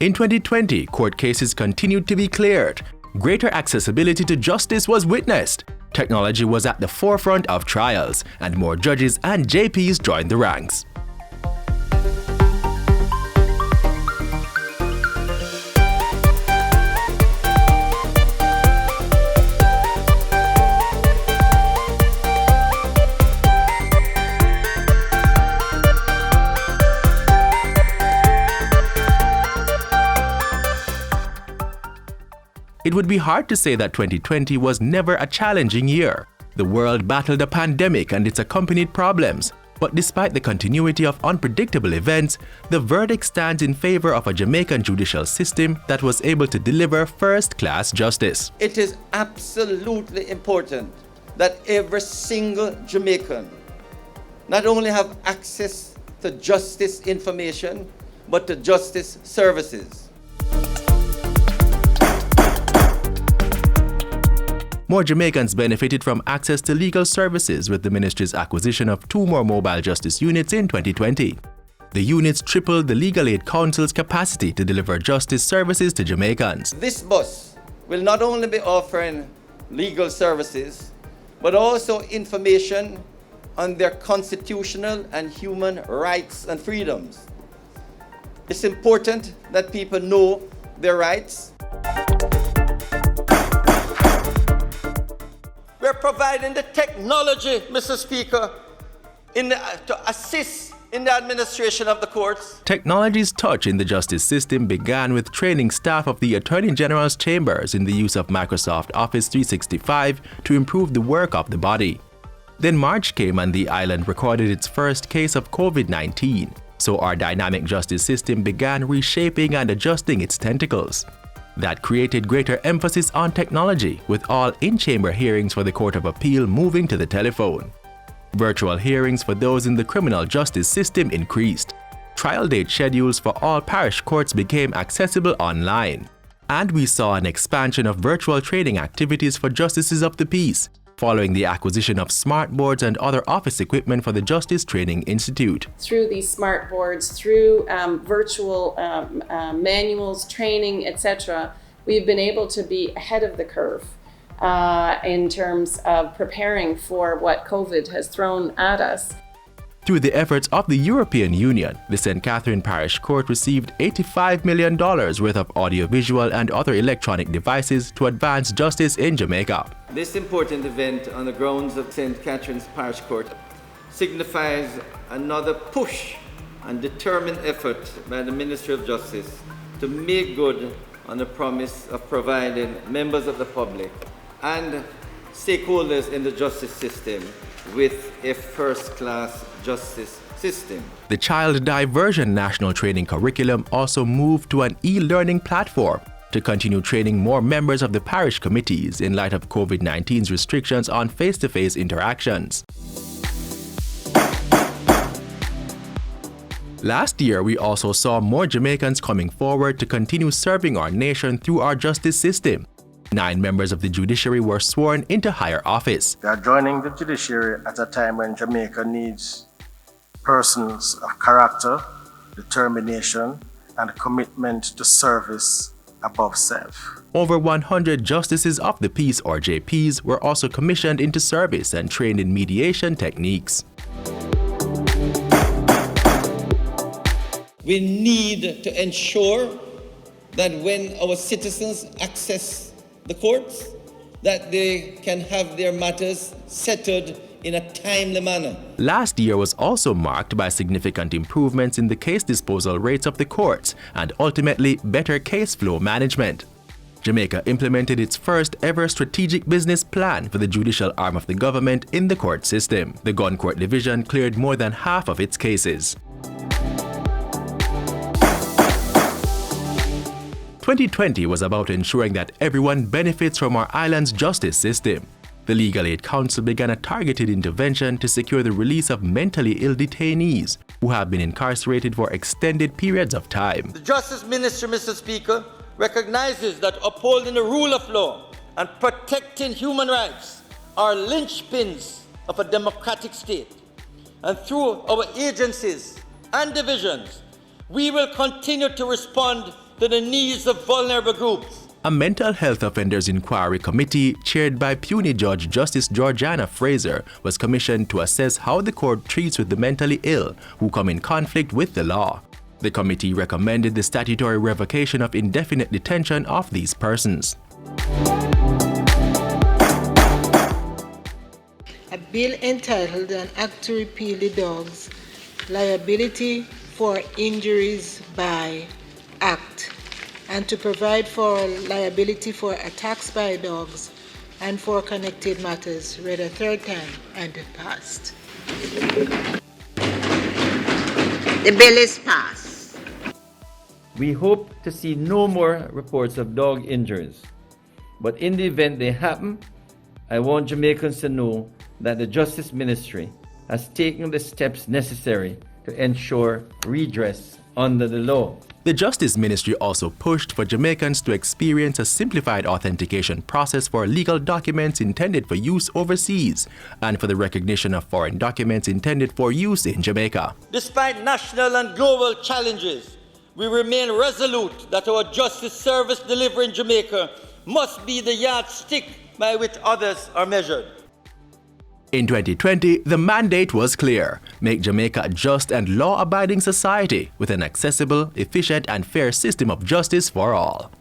In 2020, court cases continued to be cleared. Greater accessibility to justice was witnessed. Technology was at the forefront of trials, and more judges and JPs joined the ranks. It would be hard to say that 2020 was never a challenging year. The world battled a pandemic and its accompanied problems. But despite the continuity of unpredictable events, the verdict stands in favor of a Jamaican judicial system that was able to deliver first-class justice. It is absolutely important that every single Jamaican not only have access to justice information, but to justice services. More Jamaicans benefited from access to legal services with the ministry's acquisition of 2 more mobile justice units in 2020. The units tripled the Legal Aid Council's capacity to deliver justice services to Jamaicans. This bus will not only be offering legal services, but also information on their constitutional and human rights and freedoms. It's important that people know their rights. We're providing the technology, Mr. Speaker, to assist in the administration of the courts. Technology's touch in the justice system began with training staff of the Attorney General's chambers in the use of Microsoft Office 365 to improve the work of the body. Then March came and the island recorded its first case of COVID-19, so our dynamic justice system began reshaping and adjusting its tentacles. That created greater emphasis on technology, with all in-chamber hearings for the Court of Appeal moving to the telephone. Virtual hearings for those in the criminal justice system increased. Trial date schedules for all parish courts became accessible online. And we saw an expansion of virtual training activities for justices of the peace, following the acquisition of smart boards and other office equipment for the Justice Training Institute. Through these smart boards, through virtual manuals, training, etc., we've been able to be ahead of the curve in terms of preparing for what COVID has thrown at us. Through the efforts of the European Union, the St. Catherine Parish Court received $85 million worth of audiovisual and other electronic devices to advance justice in Jamaica. This important event on the grounds of St. Catherine's Parish Court signifies another push and determined effort by the Ministry of Justice to make good on the promise of providing members of the public and stakeholders in the justice system with a first-class justice system. The Child Diversion National Training Curriculum also moved to an e-learning platform to continue training more members of the parish committees in light of COVID-19's restrictions on face-to-face interactions. Last year, we also saw more Jamaicans coming forward to continue serving our nation through our justice system. 9 members of the judiciary were sworn into higher office. They are joining the judiciary at a time when Jamaica needs persons of character, determination, and commitment to service above self. Over 100 justices of the peace, or JPs, were also commissioned into service and trained in mediation techniques. We need to ensure that when our citizens access the courts, that they can have their matters settled in a timely manner. Last year was also marked by significant improvements in the case disposal rates of the courts and ultimately better case flow management. Jamaica implemented its first ever strategic business plan for the judicial arm of the government in the court system. The Gun Court Division cleared more than half of its cases. 2020 was about ensuring that everyone benefits from our island's justice system. The Legal Aid Council began a targeted intervention to secure the release of mentally ill detainees who have been incarcerated for extended periods of time. The Justice Ministry, Mr. Speaker, recognizes that upholding the rule of law and protecting human rights are linchpins of a democratic state. And through our agencies and divisions, we will continue to respond to the needs of vulnerable groups. A mental health offenders inquiry committee chaired by puny Judge Justice Georgiana Fraser was commissioned to assess how the court treats with the mentally ill who come in conflict with the law. The committee recommended the statutory revocation of indefinite detention of these persons. A bill entitled An Act to Repeal the Dogs Liability for Injuries by Act and to provide for liability for attacks by dogs and for connected matters read a third time and passed. The bill is passed. We hope to see no more reports of dog injuries. But in the event they happen, I want Jamaicans to know that the Justice Ministry has taken the steps necessary to ensure redress under the law. The Justice Ministry also pushed for Jamaicans to experience a simplified authentication process for legal documents intended for use overseas and for the recognition of foreign documents intended for use in Jamaica. Despite national and global challenges, we remain resolute that our justice service delivery in Jamaica must be the yardstick by which others are measured. In 2020, the mandate was clear: make Jamaica a just and law-abiding society with an accessible, efficient and fair system of justice for all.